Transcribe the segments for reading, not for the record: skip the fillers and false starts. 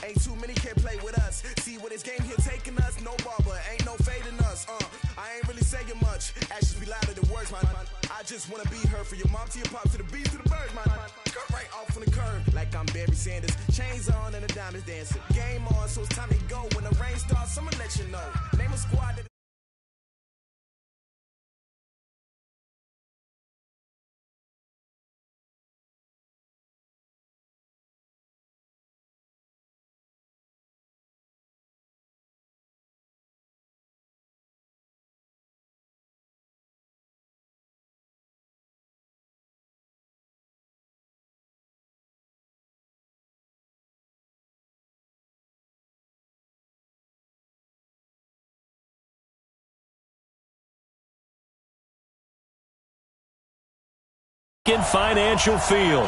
Ain't too many can play with us. See what this game here taking us. No ball, but ain't no fading us. I ain't really saying much. Actions be louder than words, man. I just wanna be heard. For your mom to your pop to the beat to the bird, man. Cut right off on the curb like I'm Barry Sanders. Chains on and the diamonds dancing. Game on, so it's time to go. When the rain starts, I'ma let you know. Name a squad that. In Financial Field.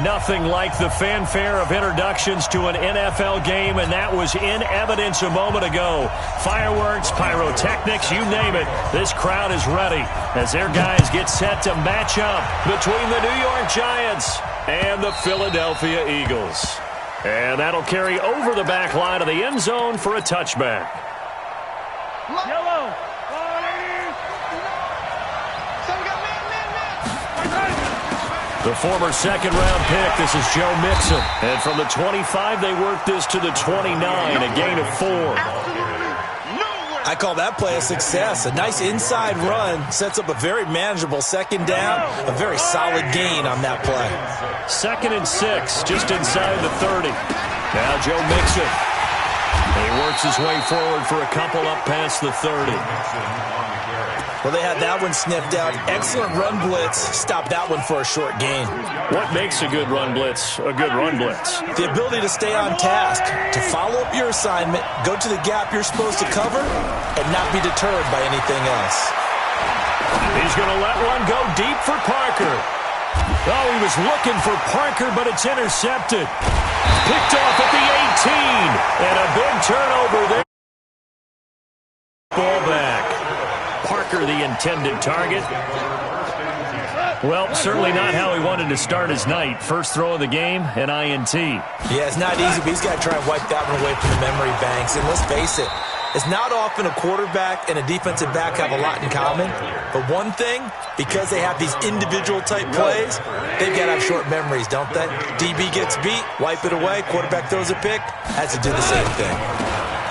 Nothing like the fanfare of introductions to an NFL game, and that was in evidence a moment ago. Fireworks, pyrotechnics, you name it. This crowd is ready as their guys get set to match up between the New York Giants and the Philadelphia Eagles. And that'll carry over the back line of the end zone for a touchback. Yellow. The former second-round pick, this is Joe Mixon. And from the 25, they work this to the 29, a gain of 4. I call that play a success. A nice inside run sets up a very manageable second down, a very solid gain on that play. 2nd and 6, just inside the 30. Now Joe Mixon. He works his way forward for a couple up past the 30. Well, they had that one sniffed out. Excellent run blitz. Stop that one for a short gain. What makes a good run blitz a good run blitz? The ability to stay on task, to follow up your assignment, go to the gap you're supposed to cover, and not be deterred by anything else. He's going to let one go deep for Parker. Oh, he was looking for Parker, but it's intercepted. Picked off at the 18, and a big turnover there. Ball back. Parker, the intended target. Well, certainly not how he wanted to start his night. First throw of the game, an INT. Yeah, it's not easy, but he's got to try and wipe that one away from the memory banks. And let's face it, it's not often a quarterback and a defensive back have a lot in common. But one thing, because they have these individual type plays, they've got to have short memories, don't they? DB gets beat, wipe it away, quarterback throws a pick, has to do the same thing.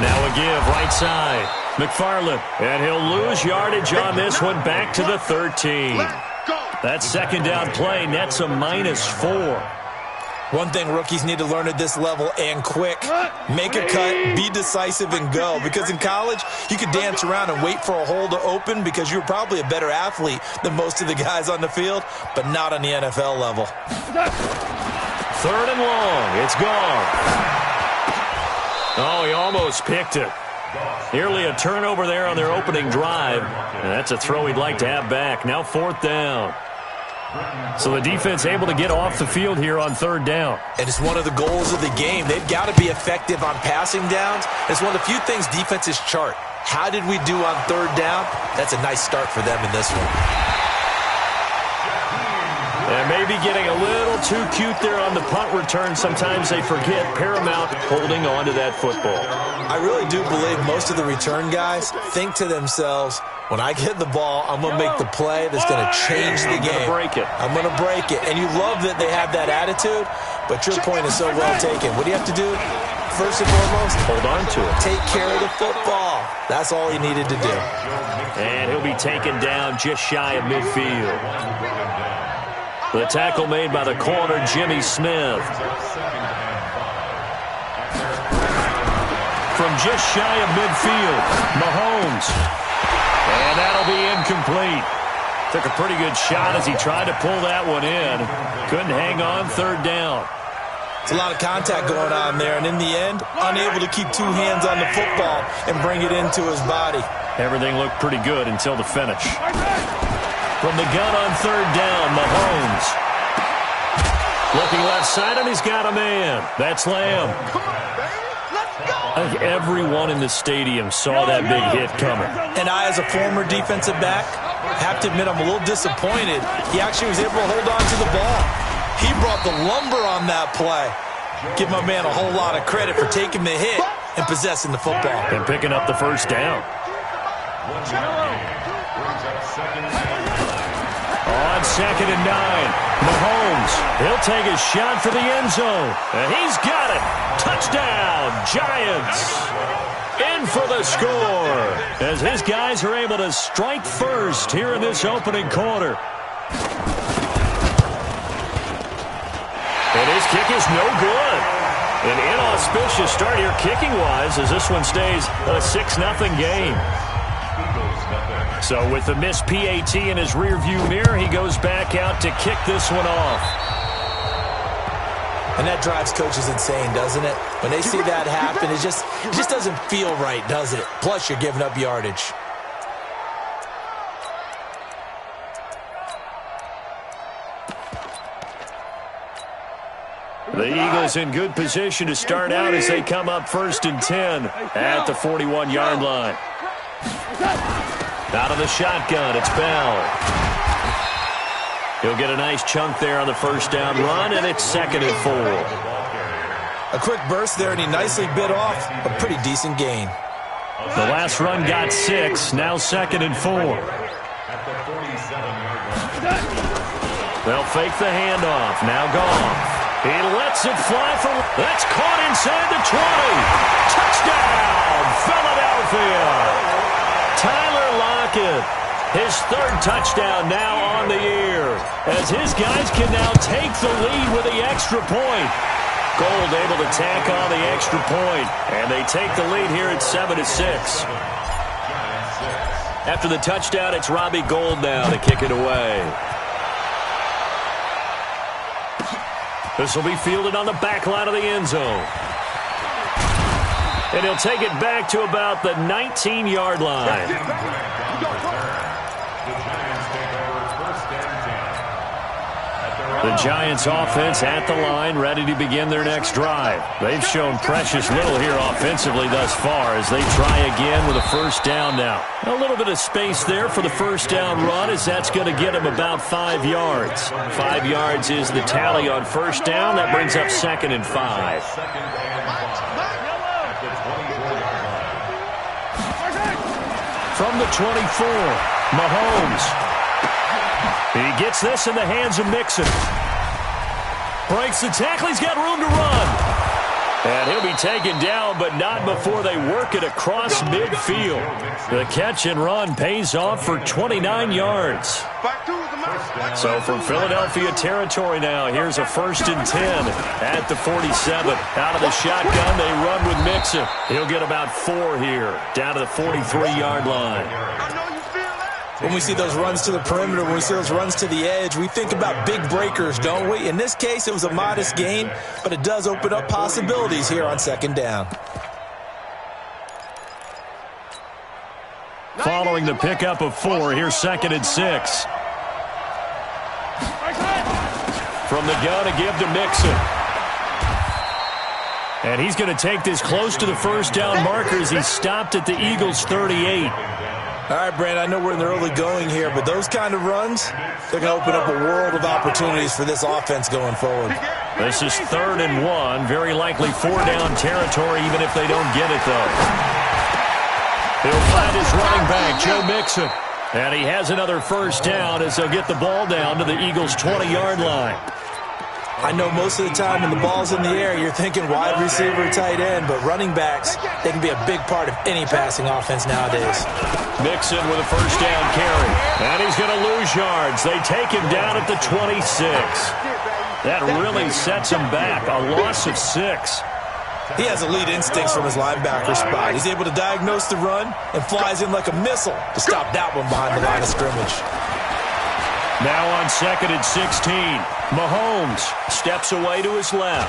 Now a give, right side. McFarland, and he'll lose yardage on this one, back to the 13. That second down play nets a -4. One thing rookies need to learn at this level, and quick, make a cut, be decisive, and go. Because in college, you could dance around and wait for a hole to open because you're probably a better athlete than most of the guys on the field, but not on the NFL level. 3rd and long, it's gone. Oh, he almost picked it. Nearly a turnover there on their opening drive. And that's a throw he'd like to have back. Now 4th down. So the defense able to get off the field here on 3rd down. And it's one of the goals of the game. They've got to be effective on passing downs. It's one of the few things defenses chart. How did we do on 3rd down? That's a nice start for them in this one. And maybe getting a little too cute there on the punt return. Sometimes they forget paramount holding on to that football. I really do believe most of the return guys think to themselves, when I get the ball, I'm going to make the play that's going to change the game. I'm going to break it. And you love that they have that attitude, but your point is so well taken. What do you have to do? First and foremost, hold on to it. Take care of the football. That's all he needed to do. And he'll be taken down just shy of midfield. The tackle made by the corner, Jimmy Smith. From just shy of midfield, Mahomes. And that'll be incomplete. Took a pretty good shot as he tried to pull that one in. Couldn't hang on, 3rd down. It's a lot of contact going on there, and in the end, unable to keep 2 hands on the football and bring it into his body. Everything looked pretty good until the finish. From the gun on 3rd down, Mahomes. Looking left side, and he's got a man. That's Lamb. I think everyone in the stadium saw that big hit coming. And I, as a former defensive back, have to admit I'm a little disappointed. He actually was able to hold on to the ball. He brought the lumber on that play. Give my man a whole lot of credit for taking the hit and possessing the football. And picking up the first down. On 2nd and 9, Mahomes, he'll take a shot for the end zone. And he's got it. Touchdown, Giants. In for the score as his guys are able to strike first here in this opening quarter. And his kick is no good. An inauspicious start here kicking-wise as this one stays a 6-0 game. So with the missed PAT in his rearview mirror, he goes back out to kick this one off. And that drives coaches insane, doesn't it? When they see that happen, it just doesn't feel right, does it? Plus, you're giving up yardage. The Eagles in good position to start out as they come up 1st and 10 at the 41-yard line. Out of the shotgun, it's Bell. He'll get a nice chunk there on the first down run, and it's 2nd and 4. A quick burst there, and he nicely bit off a pretty decent gain. The last run got 6, now 2nd and 4. They'll fake the handoff, now Goff. He lets it fly for... That's caught inside the 20. Touchdown, Philadelphia. Tyler Lockett, his 3rd touchdown now on the year, as his guys can now take the lead with the extra point. Gold able to tack on the extra point, and they take the lead here at 7-6. After the touchdown, it's Robbie Gould now to kick it away. This will be fielded on the back line of the end zone. And he'll take it back to about the 19-yard line. The Giants offense at the line, ready to begin their next drive. They've shown precious little here offensively thus far as they try again with a first down now. A little bit of space there for the first down run as that's going to get him about 5 yards. 5 yards is the tally on first down. That brings up 2nd and 5. From the 24, Mahomes. He gets this in the hands of Mixon. Breaks the tackle. He's got room to run. And he'll be taken down, but not before they work it across midfield. The catch and run pays off for 29 yards. So from Philadelphia territory now, here's a 1st and 10 at the 47. Out of the shotgun, they run with Mixon. He'll get about 4 here, down to the 43-yard line. When we see those runs to the perimeter, when we see those runs to the edge, we think about big breakers, don't we? In this case, it was a modest gain, but it does open up possibilities here on 2nd down. Following the pickup of 4, here's 2nd and 6. From the gun to give to Mixon. And he's going to take this close to the first down marker as he stopped at the Eagles' 38. All right, Brand, I know we're in the early going here, but those kind of runs, they're going to open up a world of opportunities for this offense going forward. This is 3rd and 1, very likely 4-down territory even if they don't get it, though. He'll find his running back, Joe Mixon. And he has another first down as they'll get the ball down to the Eagles' 20-yard line. I know most of the time when the ball's in the air, you're thinking wide receiver, tight end, but running backs, they can be a big part of any passing offense nowadays. Mixon with a first down carry. And he's going to lose yards. They take him down at the 26. That really sets him back. A loss of 6. He has elite instincts from his linebacker spot. He's able to diagnose the run and flies in like a missile to stop that one behind the line of scrimmage. Now on 2nd and 16, Mahomes steps away to his left.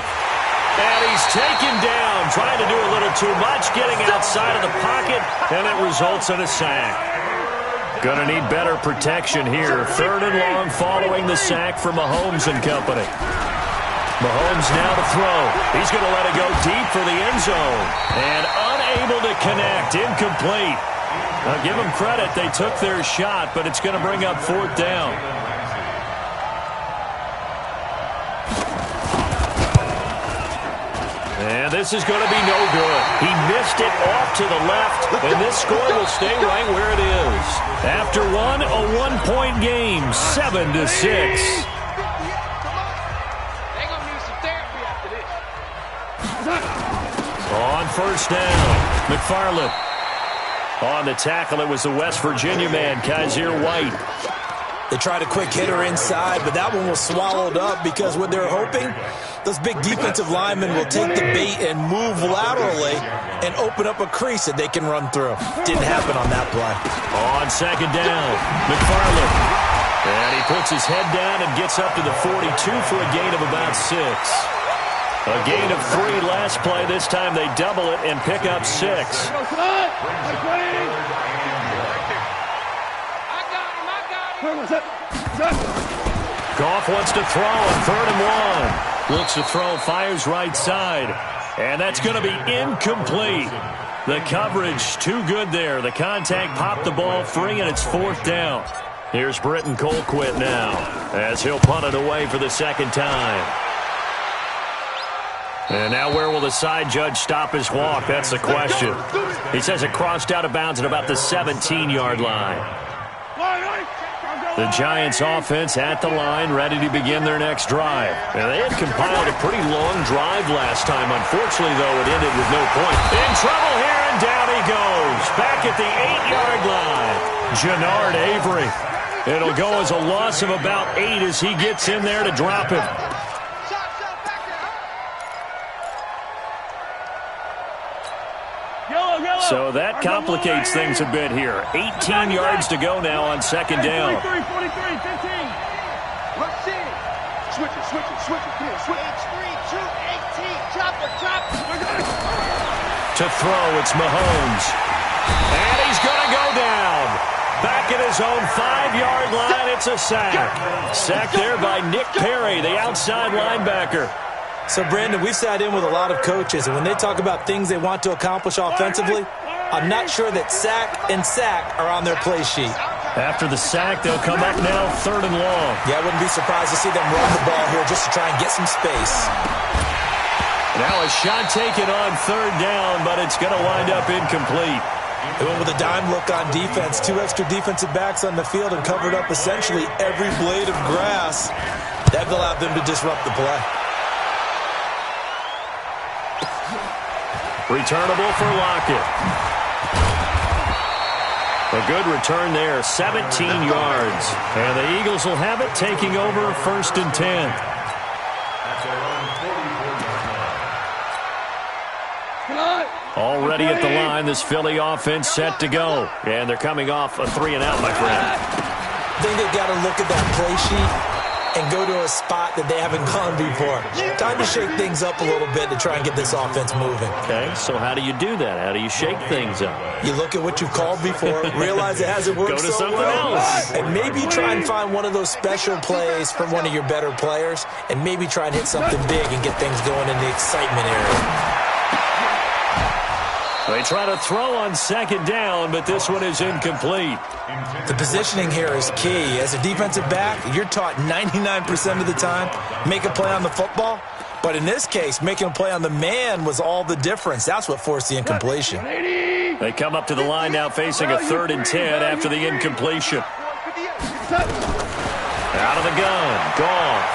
And he's taken down, trying to do a little too much, getting outside of the pocket, and it results in a sack. Gonna need better protection here. 3rd and long following the sack for Mahomes and company. Mahomes now to throw. He's going to let it go deep for the end zone. And unable to connect. Incomplete. Now give them credit. They took their shot, but it's going to bring up 4th down. And this is going to be no good. He missed it off to the left, and this score will stay right where it is. After one, a one-point game, 7-6. On first down, McFarland. On the tackle, it was the West Virginia man, Kaiser White. They tried a quick hitter inside, but that one was swallowed up because what they're hoping, those big defensive linemen will take the bait and move laterally and open up a crease that they can run through. Didn't happen on that play. On second down, McFarland. And he puts his head down and gets up to the 42 for a gain of about 6. A gain of 3 last play. This time they double it and pick up 6. Goff wants to throw on 3rd and 1. Looks to throw, fires right side. And that's going to be incomplete. The coverage too good there. The contact popped the ball free, and it's 4th down. Here's Britton Colquitt now as he'll punt it away for the second time. And now where will the side judge stop his walk? That's the question. He says it crossed out of bounds at about the 17-yard line. The Giants offense at the line, ready to begin their next drive. And they had compiled a pretty long drive last time. Unfortunately, though, it ended with no point. In trouble here, and down he goes. Back at the 8-yard line. Jannard Avery. It'll go as a loss of about 8 as he gets in there to drop him. So that complicates things a bit here. 18 yards to go now on second down. 43, 15. Let's see it. Switch it. Here, switch. 3, 2, 18. Drop it. To throw, it's Mahomes. And he's going to go down. Back at his own 5-yard line, it's a sack. Sacked there by Nick Perry, the outside linebacker. So, Brandon, we sat in with a lot of coaches, and when they talk about things they want to accomplish offensively, I'm not sure that sack and sack are on their play sheet. After the sack, they'll come up now 3rd and long. Yeah, I wouldn't be surprised to see them run the ball here just to try and get some space. Now a shot taken on 3rd down, but it's going to wind up incomplete. They went with a dime look on defense. 2 extra defensive backs on the field and covered up essentially every blade of grass. That allowed them to disrupt the play. Returnable for Lockett. A good return there, 17 yards. And the Eagles will have it, taking over 1st and 10. Already at the line, this Philly offense set to go. And they're coming off a 3-and-out, my friend. I think they've got to look at that play sheet and go to a spot that they haven't gone before. Time to shake things up a little bit to try and get this offense moving. Okay, so how do you do that? How do you shake things up? You look at what you've called before, realize it hasn't worked Go to so something well, else. and maybe try and find one of those special plays from one of your better players, and maybe try and hit something big and get things going in the excitement area. They try to throw on second down, but this one is incomplete. The positioning here is key. As a defensive back, you're taught 99% of the time, make a play on the football. But in this case, making a play on the man was all the difference. That's what forced the incompletion. They come up to the line now facing a 3rd and 10 after the incompletion. Out of the gun, Goff.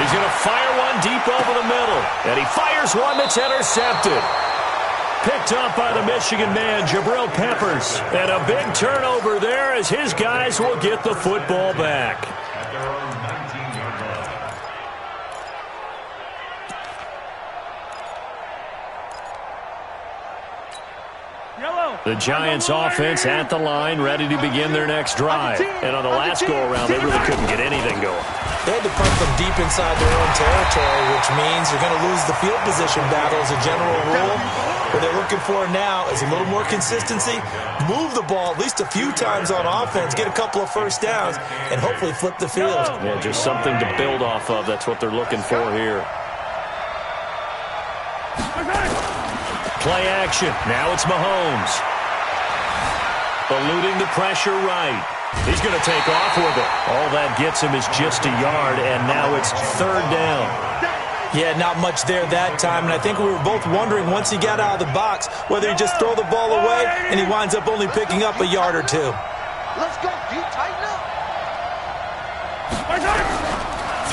He's going to fire one deep over the middle. And he fires one that's intercepted. Picked up by the Michigan man, Jabril Peppers. And a big turnover there as his guys will get the football back. The Giants offense at the line, ready to begin their next drive. And on the last go-around, they really couldn't get anything going. They had to punt from deep inside their own territory, which means you're going to lose the field position battle as a general rule. What they're looking for now is a little more consistency, move the ball at least a few times on offense, get a couple of first downs, and hopefully flip the field. Yeah, just something to build off of. That's what they're looking for here. Play action. Now it's Mahomes. Eluding the pressure right. He's going to take off with it. All that gets him is just a yard, and now it's 3rd down. Yeah, not much there that time, and I think we were both wondering once he got out of the box whether he'd just throw the ball away and he winds up only picking up a yard or two. Let's go, D. Tighten up.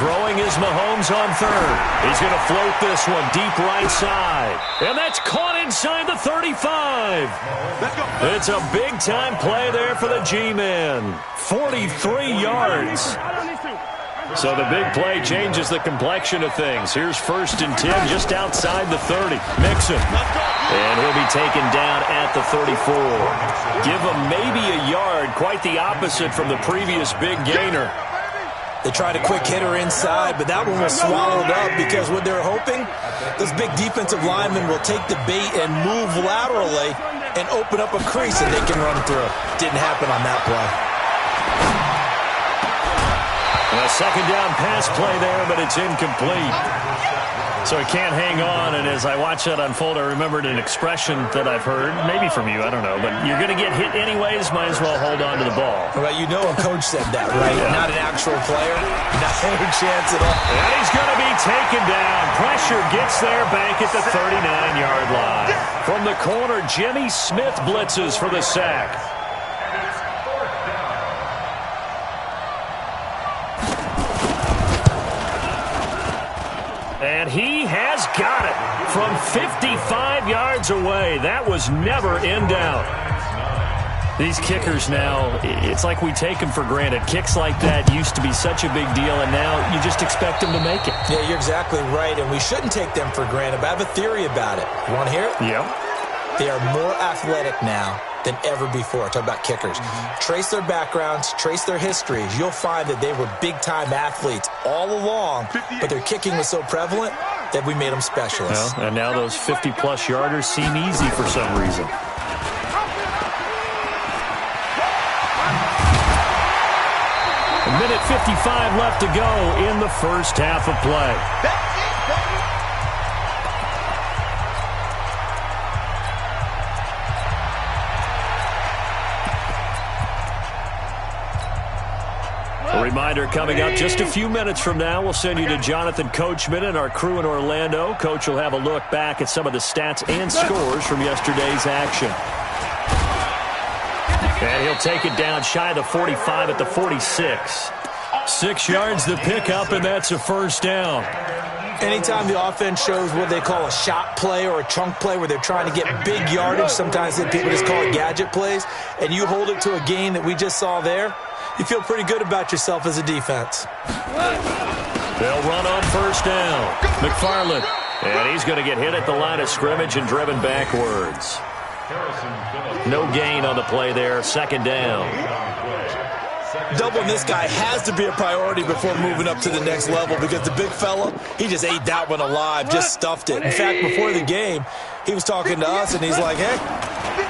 Throwing is Mahomes on third. He's going to float this one deep right side. And that's caught inside the 35. It's a big-time play there for the G-Men. 43 yards. So the big play changes the complexion of things. Here's 1st and 10 just outside the 30. Mixon. And he'll be taken down at the 34. Give him maybe a yard. Quite the opposite from the previous big gainer. They tried a quick hitter inside, but that one was swallowed up because what they're hoping, those big defensive linemen will take the bait and move laterally and open up a crease that they can run through. Didn't happen on that play. A second down pass play there, but it's incomplete. So he can't hang on, and as I watch that unfold, I remembered an expression that I've heard, maybe from you, I don't know, but you're going to get hit anyways, might as well hold on to the ball. Well, you know a coach said that, right? Yeah. Not an actual player. No chance at all. And he's going to be taken down. Pressure gets there back at the 39-yard line. From the corner, Jimmy Smith blitzes for the sack. And he has got it from 55 yards away. That was never in doubt. These kickers now, it's like we take them for granted. Kicks like that used to be such a big deal, and now you just expect them to make it. Yeah, you're exactly right, and we shouldn't take them for granted. But I have a theory about it. You want to hear it? Yeah. They are more athletic now than ever before. Talk about kickers. Trace their backgrounds, trace their histories. You'll find that they were big-time athletes all along, but their kicking was so prevalent that we made them specialists. Well, and now those 50-plus yarders seem easy for some reason. A minute 55 left to go in the first half of play. A reminder coming up just a few minutes from now, we'll send you to Jonathan Coachman and our crew in Orlando. Coach will have a look back at some of the stats and scores from yesterday's action. And he'll take it down shy of the 45 at the 46. 6 yards the pickup, and that's a first down. Anytime the offense shows what they call a shot play or a chunk play where they're trying to get big yardage, sometimes people just call it gadget plays, and you hold it to a gain that we just saw there, you feel pretty good about yourself as a defense. They'll run on first down. McFarland. And he's going to get hit at the line of scrimmage and driven backwards. No gain on the play there. Second down. Doubling this guy has to be a priority before moving up to the next level because the big fella, he just ate that one alive, just stuffed it. In fact, before the game, he was talking to us, and he's like, hey,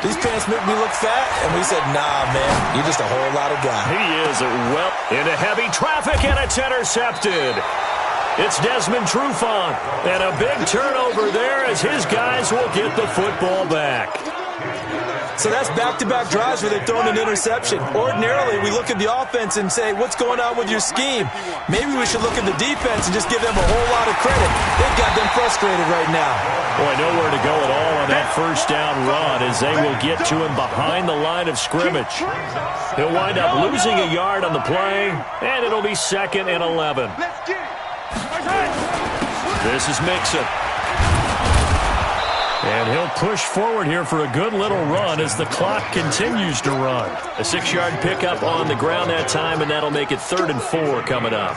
these pants make me look fat? And we said, nah, man, you're just a whole lot of guy. He is well into heavy traffic, and it's intercepted. It's Desmond Trufant, and a big turnover there as his guys will get the football back. So that's back-to-back drives where they've thrown an interception. Ordinarily, we look at the offense and say, what's going on with your scheme? Maybe we should look at the defense and just give them a whole lot of credit. They've got them frustrated right now. Boy, nowhere to go at all on that first down run as they will get to him behind the line of scrimmage. He'll wind up losing a yard on the play, and it'll be 2nd and 11. This is Mixon. And he'll push forward here for a good little run as the clock continues to run. A 6-yard pickup on the ground that time, and that'll make it 3rd and 4 coming up.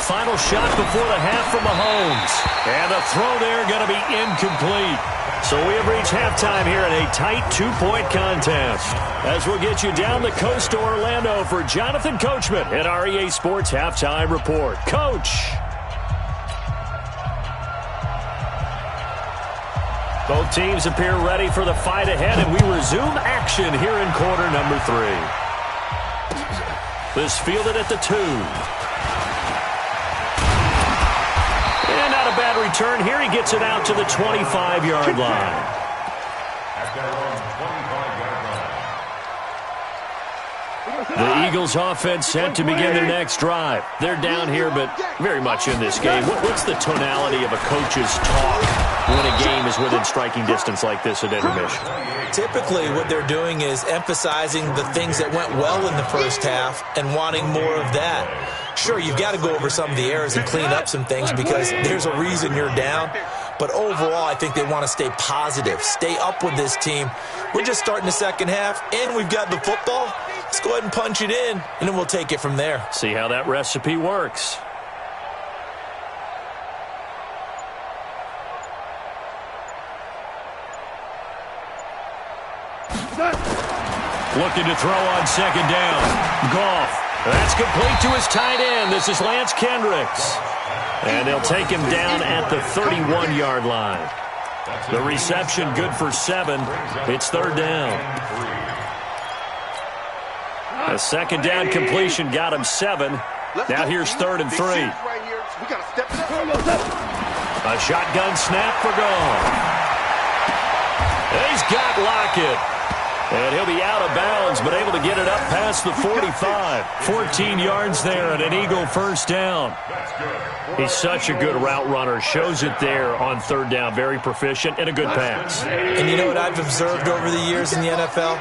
Final shot before the half from Mahomes. And the throw there going to be incomplete. So we have reached halftime here in a tight 2-point contest. As we'll get you down the coast to Orlando for Jonathan Coachman at our EA Sports Halftime Report. Coach. Both teams appear ready for the fight ahead, and we resume action here in quarter number 3. This fielded at the 2. bad return here. He gets it out to the 25-yard line. The Eagles offense set to begin their next drive. They're down here, but very much in this game. What's the tonality of a coach's talk when a game is within striking distance like this at intermission? Typically, what they're doing is emphasizing the things that went well in the first half and wanting more of that. Sure, you've got to go over some of the errors and clean up some things because there's a reason you're down. But overall, I think they want to stay positive, stay up with this team. We're just starting the second half, and we've got the football. Let's go ahead and punch it in, and then we'll take it from there. See how that recipe works. Looking to throw on second down. Goff. That's complete to his tight end. This is Lance Kendricks. And they'll take him down at the 31-yard line. The reception good for 7. It's third down. A second down completion got him 7. Now here's 3rd and 3. A shotgun snap for Goff. He's got Lockett. And he'll be out of bounds, but able to get it up past the 45. 14 yards there and an Eagle first down. He's such a good route runner. Shows it there on third down. Very proficient and a good pass. And you know what I've observed over the years in the NFL?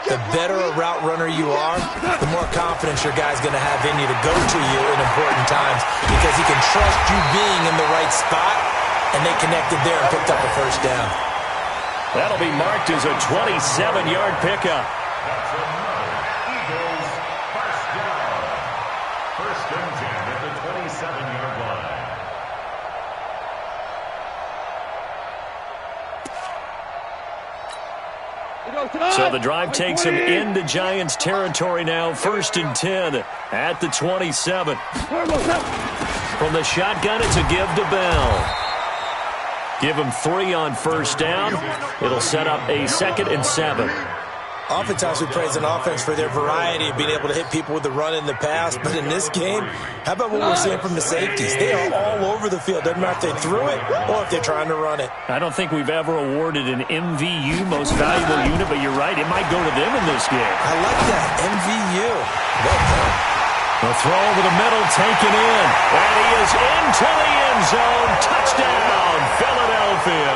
The better a route runner you are, the more confidence your guy's going to have in you to go to you in important times because he can trust you being in the right spot, and they connected there and picked up a first down. That'll be marked as a 27-yard pickup. That's another Eagles first down. First and 10 at the 27-yard line. So the drive takes him into Giants territory now. 1st and 10 at the 27. From the shotgun, it's a give to Bell. Give him 3 on first down. It'll set up a 2nd and 7. Oftentimes we praise an offense for their variety of being able to hit people with the run in the pass. But in this game, how about what we're seeing from the safeties? They are all over the field. Doesn't matter if they threw it or if they're trying to run it. I don't think we've ever awarded an MVU, most valuable unit, but you're right. It might go to them in this game. I like that. MVU. Well done. The throw over the middle taken in. And he is into the end zone. Touchdown, Philadelphia.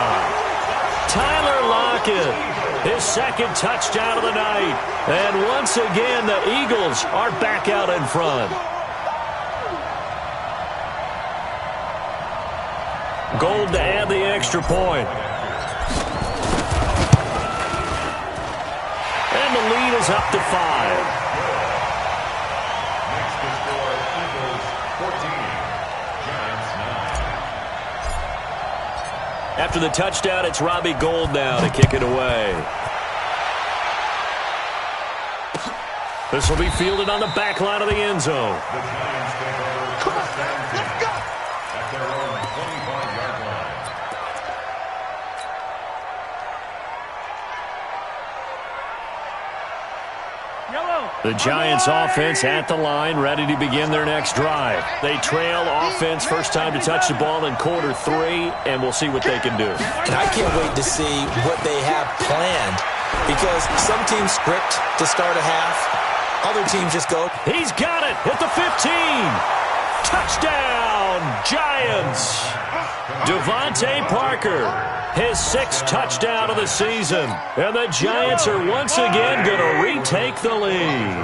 Tyler Lockett, his 2nd touchdown of the night. And once again, the Eagles are back out in front. Gold to add the extra point. And the lead is up to 5. After the touchdown, it's Robbie Gould now to kick it away. This will be fielded on the back line of the end zone. The Giants take over first and 10 at their own 25-yard line. The Giants offense at the line, ready to begin their next drive. They trail offense, first time to touch the ball in quarter 3, and we'll see what they can do. And I can't wait to see what they have planned because some teams script to start a half. Other teams just go. He's got it at the 15. Touchdown, Giants. Devontae Parker, his 6th touchdown of the season. And the Giants are once again going to retake the lead.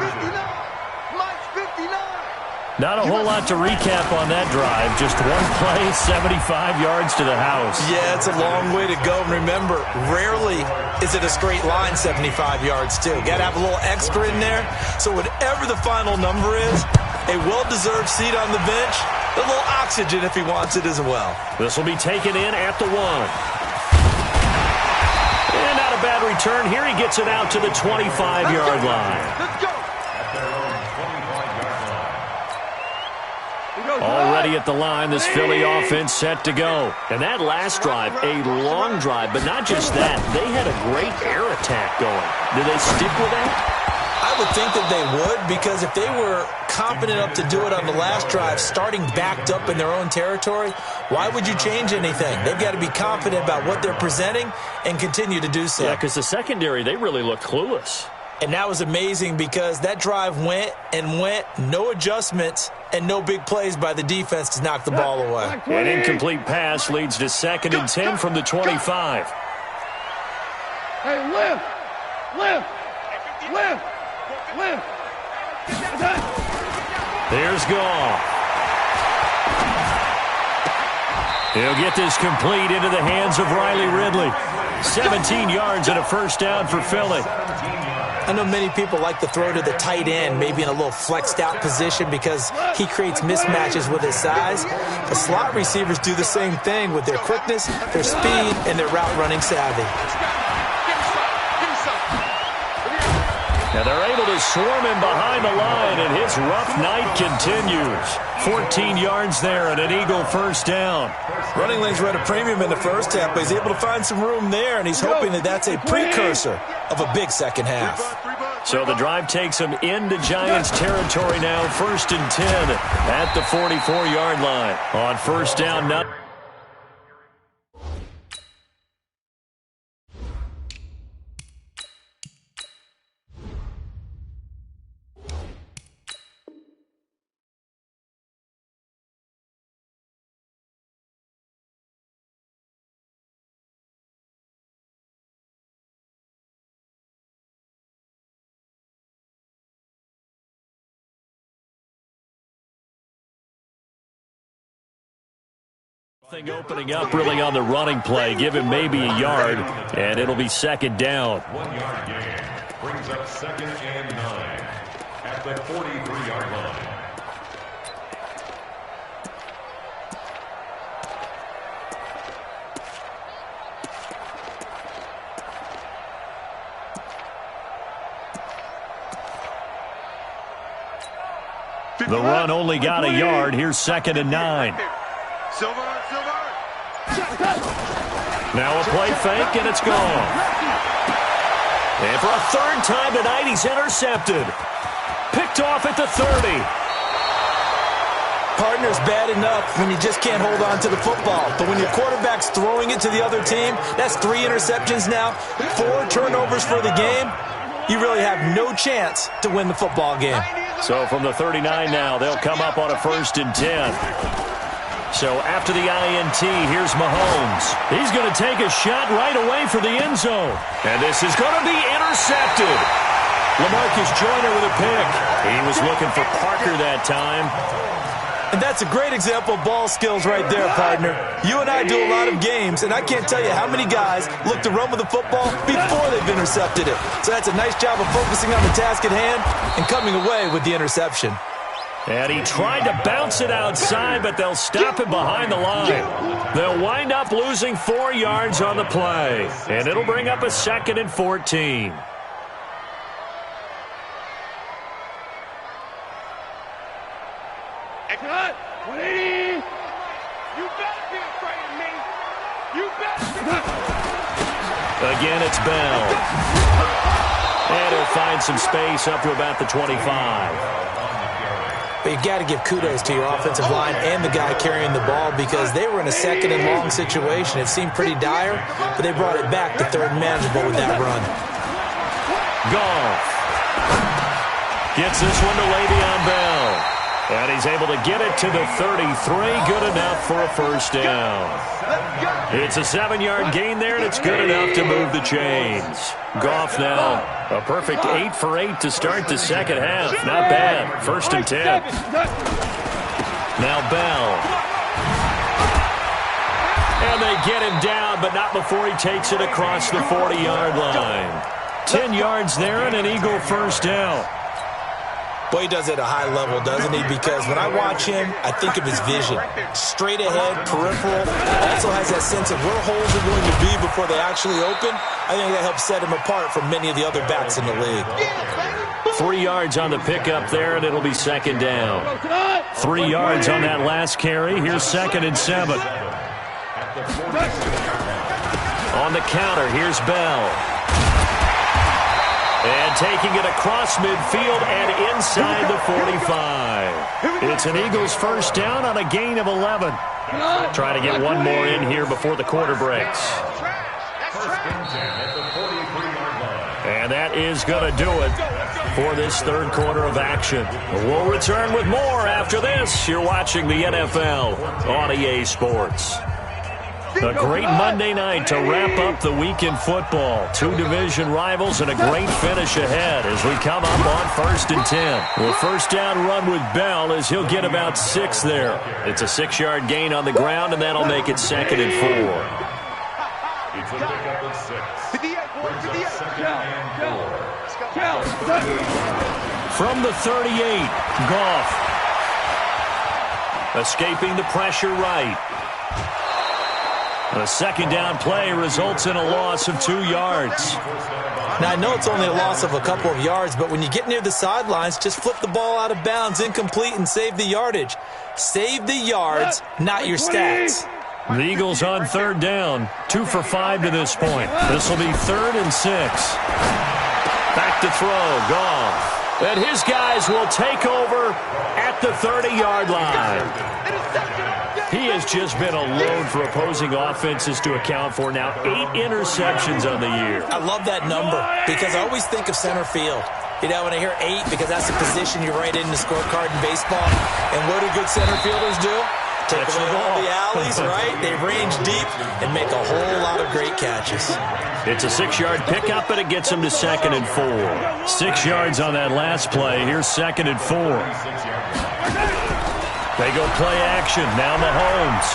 Not a whole lot to recap on that drive. Just one play, 75 yards to the house. Yeah, it's a long way to go. And remember, rarely is it a straight line 75 yards, too. Got to have a little extra in there. So whatever the final number is, a well-deserved seat on the bench, a little oxygen if he wants it as well. This will be taken in at the 1. And not a bad return here. He gets it out to the 25-yard line. Let's go. Already at the line, this Philly offense set to go. And that last drive, a long drive, but not just that. They had a great air attack going. Did they stick with that? I would think that they would, because if they were confident enough to do it on the last drive, starting backed up in their own territory, why would you change anything? They've got to be confident about what they're presenting and continue to do so. Yeah, because the secondary, they really looked clueless. And that was amazing because that drive went and went, no adjustments, and no big plays by the defense to knock the ball away. An incomplete pass leads to 2nd and 10 from the 25. Hey, lift! There's Goff. He'll get this complete into the hands of Riley Ridley. 17 yards and a first down for Philly. I know many people like to throw to the tight end, maybe in a little flexed out position because he creates mismatches with his size. The slot receivers do the same thing with their quickness, their speed, and their route running savvy. And they're able to swarm him behind the line, and his rough night continues. 14 yards there and an Eagle first down. Running lanes were at a premium in the first half, but he's able to find some room there, and he's hoping that that's a precursor of a big second half. So the drive takes him into Giants territory now, 1st and 10 at the 44-yard line. On first down, nothing. Thing opening up really on the running play. Give him maybe a yard, and it'll be 2nd down. 1 yard gain brings up 2nd and 9 at the 43-yard line. The run only got a yard. Here's 2nd and 9. Silver. Now a play fake, and it's gone. And for a 3rd time tonight, he's intercepted. Picked off at the 30. Partner's bad enough when you just can't hold on to the football. But when your quarterback's throwing it to the other team, that's 3 interceptions now, 4 turnovers for the game. You really have no chance to win the football game. So from the 39 now, they'll come up on a 1st and 10. So after the INT, here's Mahomes. He's going to take a shot right away for the end zone. And this is going to be intercepted. LaMarcus Joyner with a pick. He was looking for Parker that time. And that's a great example of ball skills right there, partner. You and I do a lot of games, and I can't tell you how many guys look to run with the football before they've intercepted it. So that's a nice job of focusing on the task at hand and coming away with the interception. And he tried to bounce it outside, but they'll stop him behind the line. They'll wind up losing 4 yards on the play. And it'll bring up a 2nd and 14. Cut! 180! You better be afraid of me! You better! Again, it's Bell. And he'll find some space up to about the 25. But you've got to give kudos to your offensive line and the guy carrying the ball because they were in a 2nd and long situation. It seemed pretty dire, but they brought it back to 3rd and manageable with that run. Goff gets this one to Le'Veon Bell. And he's able to get it to the 33. Good enough for a first down. It's a 7-yard gain there, and it's good enough to move the chains. Goff now, a perfect 8 for 8 to start the second half. Not bad. 1st and 10. Now Bell. And they get him down, but not before he takes it across the 40-yard line. 10 yards there and an Eagle first down. Boy, he does it at a high level, doesn't he? Because when I watch him, I think of his vision. Straight ahead, peripheral. Also has that sense of where holes are going to be before they actually open. I think that helps set him apart from many of the other backs in the league. 3 yards on the pickup there, and it'll be 2nd down. 3 yards on that last carry. Here's 2nd and 7. On the counter, here's Bell. And taking it across midfield and inside the 45. It's an Eagles first down on a gain of 11. Trying to get one more in here before the quarter breaks. First and 10 at the 43-yard line. And that is going to do it for this third quarter of action. We'll return with more after this. You're watching the NFL on EA Sports. A great Monday night to wrap up the week in football. Two division rivals and a great finish ahead as we come up on first and 10. The first down run with Bell as he'll get about 6 there. It's a 6-yard gain on the ground, and that'll make it second and 4. It's a pickup of 6. 58, boy, 58. From the 38, Goff. Escaping the pressure right. A second down play results in a loss of 2 yards. Now, I know it's only a loss of a couple of yards, but when you get near the sidelines, just flip the ball out of bounds, incomplete, and save the yardage. Save the yards, not your stats. The Eagles on third down, 2 for 5 to this point. This will be 3rd and 6. Back to throw, Goff. And his guys will take over at the 30-yard line. He has just been a load for opposing offenses to account for. Now 8 interceptions on the year. I love that number because I always think of center field. You know, when I hear 8, because that's the position you write in the scorecard in baseball. And what do good center fielders do? Take away all the alleys, right? They range deep and make a whole lot of great catches. It's a 6-yard pickup, and it gets him to 2nd and 4. 6 yards on that last play. Here's 2nd and 4. They go play action. Now Mahomes.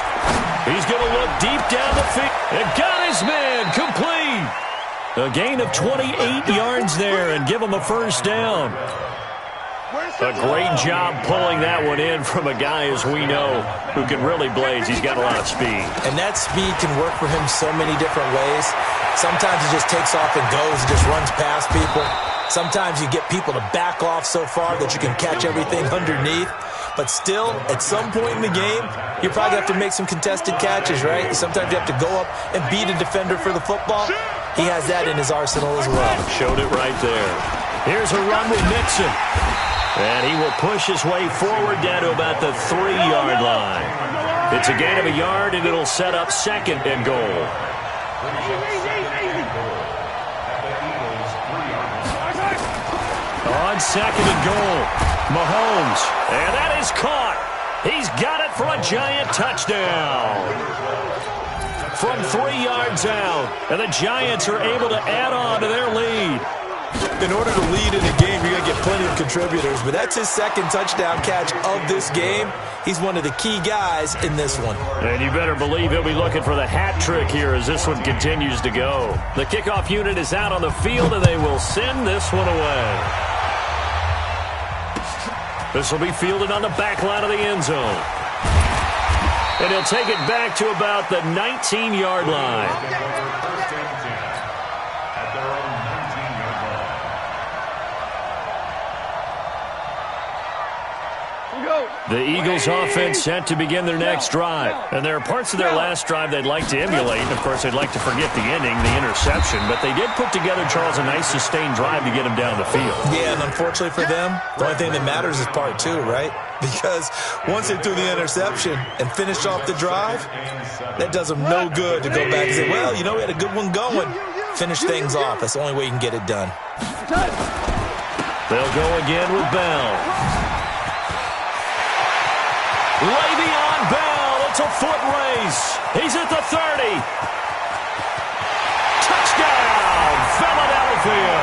He's going to look deep down the field. And got his man complete. A gain of 28 yards there and give him a first down. A great job pulling that one in from a guy, as we know, who can really blaze. He's got a lot of speed. And that speed can work for him so many different ways. Sometimes he just takes off and goes and just runs past people. Sometimes you get people to back off so far that you can catch everything underneath. But still, at some point in the game, you probably have to make some contested catches, right? Sometimes you have to go up and beat a defender for the football. He has that in his arsenal as well. Showed it right there. Here's a run with Mixon. And he will push his way forward down to about the 3-yard line. It's a gain of a yard, and it'll set up 2nd and goal. On 2nd and goal, Mahomes. And that is caught. He's got it for a giant touchdown. From 3 yards out, and the Giants are able to add on to their lead. In order to lead in a game, you're going to get plenty of contributors, but that's his 2nd touchdown catch of this game. He's one of the key guys in this one. And you better believe he'll be looking for the hat trick here as this one continues to go. The kickoff unit is out on the field, and they will send this one away. This will be fielded on the back line of the end zone. And he'll take it back to about the 19-yard line. The Eagles offense set to begin their next drive. And there are parts of their last drive they'd like to emulate. And, of course, they'd like to forget the ending, the interception. But they did put together, Charles, a nice sustained drive to get them down the field. Yeah, and unfortunately for them, the only thing that matters is part 2, right? Because once they threw the interception and finished off the drive, that does them no good to go back and say, well, you know, we had a good one going. Finish things off. That's the only way you can get it done. They'll go again with Bell. Le'Veon Bell, it's a foot race. He's at the 30. Touchdown, Philadelphia.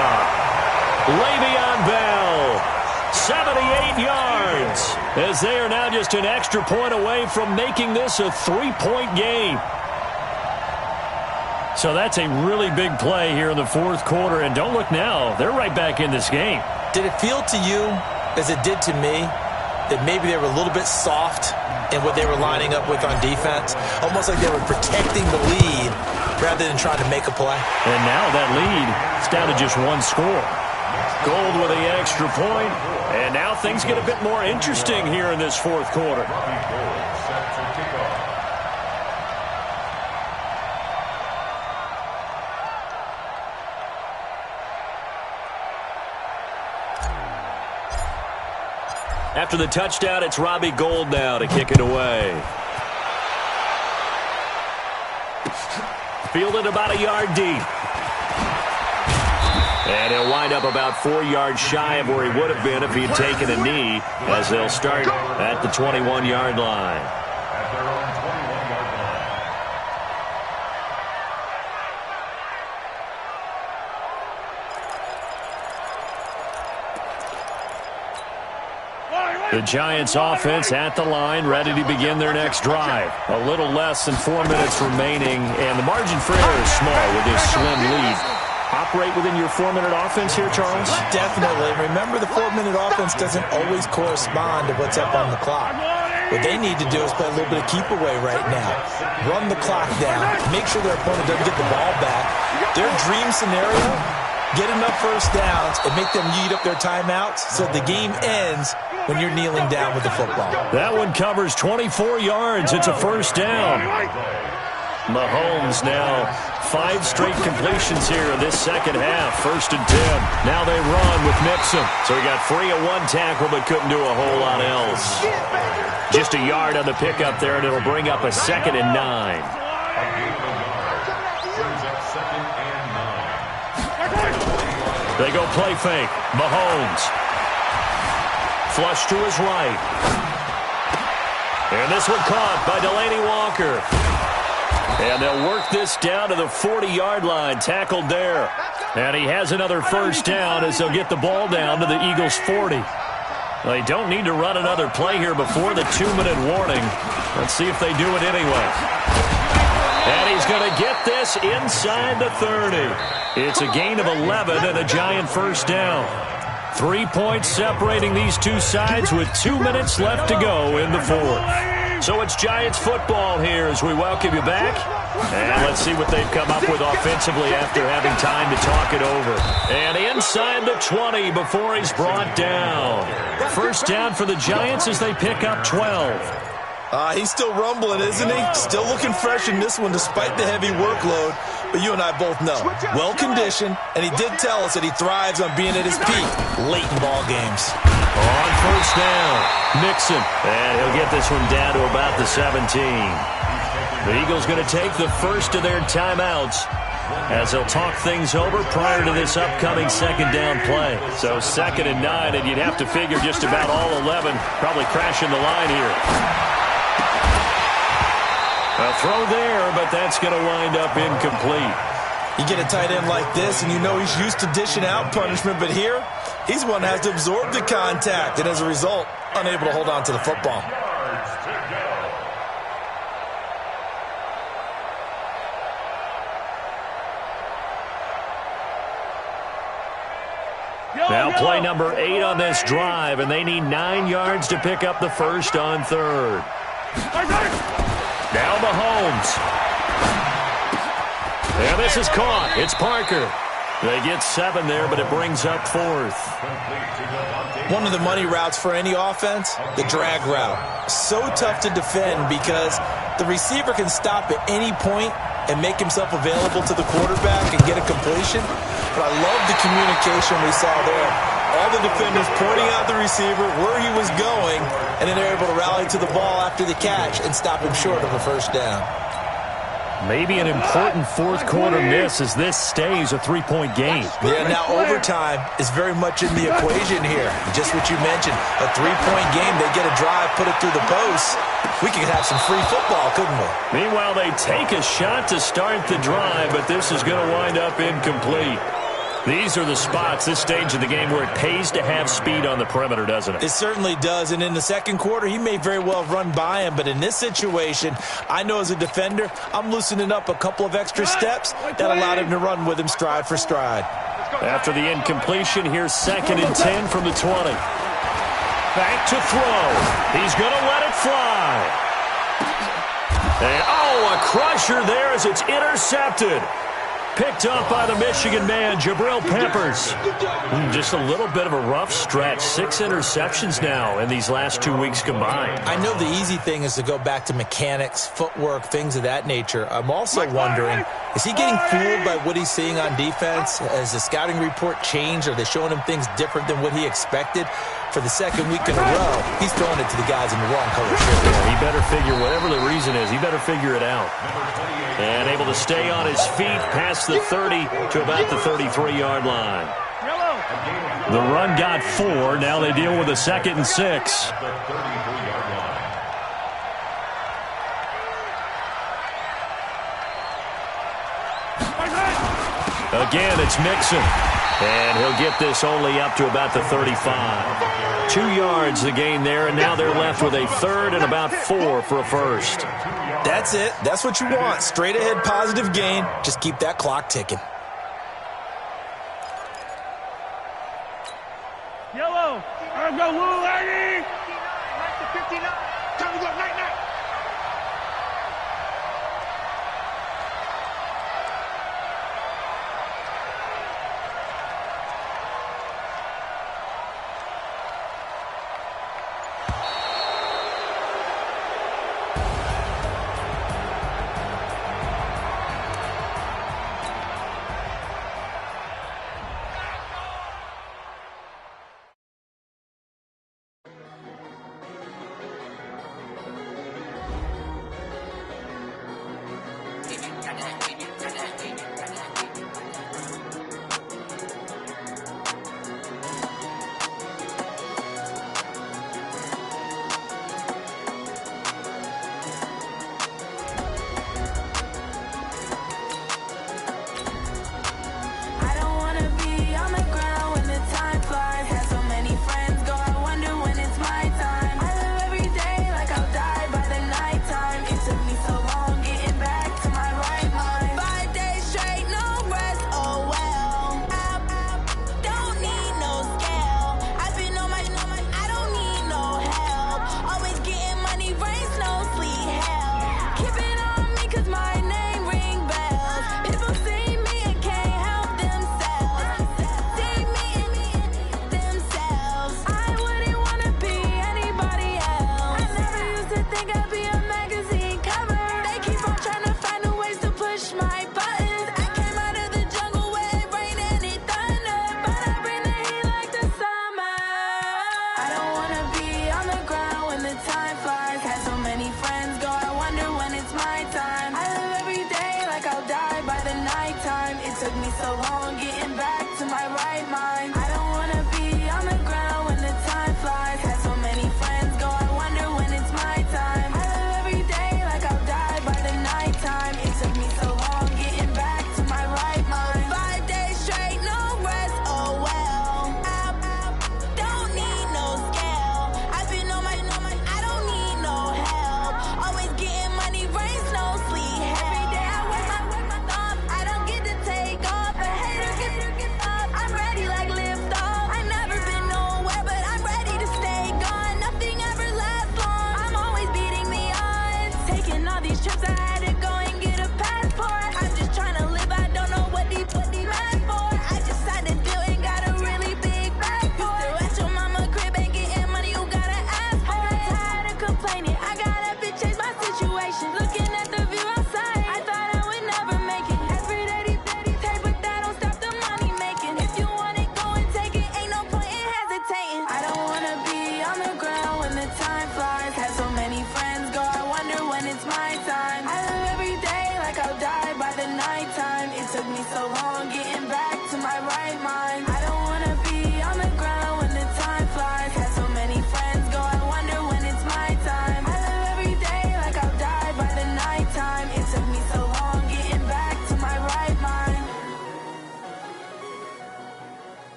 Le'Veon Bell, 78 yards, as they are now just an extra point away from making this a 3-point game. So that's a really big play here in the fourth quarter, and don't look now, they're right back in this game. Did it feel to you, as it did to me, that maybe they were a little bit soft in what they were lining up with on defense? Almost like they were protecting the lead rather than trying to make a play. And now that lead is down to just 1 score. Gold with the extra point, and now things get a bit more interesting here in this fourth quarter. After the touchdown, it's Robbie Gould now to kick it away. Fielded about a yard deep. And he'll wind up about 4 yards shy of where he would have been if he had taken a knee, as they'll start at the 21-yard line. At their own 21-yard line. The Giants offense at the line, ready to begin their next drive. A little less than 4 minutes remaining, and the margin for error is small with this slim lead. Operate within your 4-minute offense here, Charles? Definitely. Remember, the 4-minute offense doesn't always correspond to what's up on the clock. What they need to do is play a little bit of keep away right now. Run the clock down. Make sure their opponent doesn't get the ball back. Their dream scenario, get enough first downs and make them eat up their timeouts so the game ends when you're kneeling down with the football. That one covers 24 yards. It's a first down. Mahomes now 5 straight completions here in this second half. 1st and 10. Now they run with Mixon. So he got free of 1 tackle but couldn't do a whole lot else. Just a yard on the pickup there, and it'll bring up a 2nd and 9. They go play fake. Mahomes. Flush to his right. And this one caught by Delaney Walker. And they'll work this down to the 40-yard line. Tackled there. And he has another first down as they'll get the ball down to the Eagles' 40. They don't need to run another play here before the 2-minute warning. Let's see if they do it anyway. And he's going to get this inside the 30. It's a gain of 11 and a Giant first down. 3 points separating these two sides with 2 minutes left to go in the 4th. So it's Giants football here as we welcome you back. And let's see what they've come up with offensively after having time to talk it over. And inside the 20 before he's brought down. First down for the Giants as they pick up 12. He's still rumbling, isn't he? Still looking fresh in this one despite the heavy workload. But you and I both know, well-conditioned, and he did tell us that he thrives on being at his peak late in ball games. On first down, Mixon. And he'll get this one down to about the 17. The Eagles going to take the first of their timeouts as they'll talk things over prior to this upcoming second down play. So 2nd and 9, and you'd have to figure just about all 11 probably crashing the line here. A throw there, but that's going to wind up incomplete. You get a tight end like this, and you know he's used to dishing out punishment, but here, he's one that has to absorb the contact, and as a result, unable to hold on to the football. Now play number 8 on this drive, and they need 9 yards to pick up the first on 3rd. Now Mahomes. And this is caught. It's Parker. They get 7 there, but it brings up 4th. One of the money routes for any offense, the drag route. So tough to defend because the receiver can stop at any point and make himself available to the quarterback and get a completion. But I love the communication we saw there. All the defenders pointing out the receiver, where he was going, and then they're able to rally to the ball after the catch and stop him short of a first down. Maybe an important fourth quarter miss as this stays a 3-point game. Yeah, now overtime is very much in the equation here. Just what you mentioned, a 3-point game, they get a drive, put it through the post. We could have some free football, couldn't we? Meanwhile, they take a shot to start the drive, but this is going to wind up incomplete. These are the spots, this stage of the game, where it pays to have speed on the perimeter, doesn't it? It certainly does, and in the second quarter, he may very well run by him, but in this situation, I know as a defender, I'm loosening up a couple of extra steps that allowed him to run with him stride for stride. After the incompletion, here's 2nd and 10 from the 20. Back to throw. He's going to let it fly. And, a crusher there as it's intercepted. Picked up by the Michigan man, Jabril Peppers. Just a little bit of a rough stretch. 6 interceptions now in these last 2 weeks combined. I know the easy thing is to go back to mechanics, footwork, things of that nature. I'm also wondering, Is he getting fooled by what he's seeing on defense? Has the scouting report changed? Are they showing him things different than what he expected? For the second week in a row, he's throwing it to the guys in the wrong color shirt. Yeah, he better figure, whatever the reason is, he better figure it out. And able to stay on his feet past the 30 to about the 33-yard line. The run got 4. Now they deal with a 2nd and 6. Again, it's Mixon. And he'll get this only up to about the 35. 2 yards the gain there, and now they're left with a 3rd and about 4 for a first. That's it. That's what you want. Straight ahead positive gain. Just keep that clock ticking. Yellow. Let's go, Woo, lady. 59. Time to go, night, night.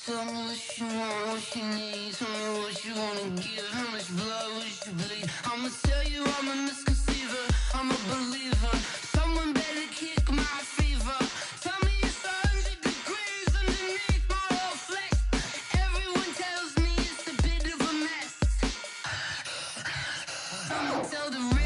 Tell me what you want, what you need. Tell me what you wanna give. How much blood would you bleed? I'ma tell you I'm a misconceiver. I'm a believer. Someone better kick my fever. Tell me it's 100 degrees underneath my whole flesh. Everyone tells me it's a bit of a mess. I'ma tell the real.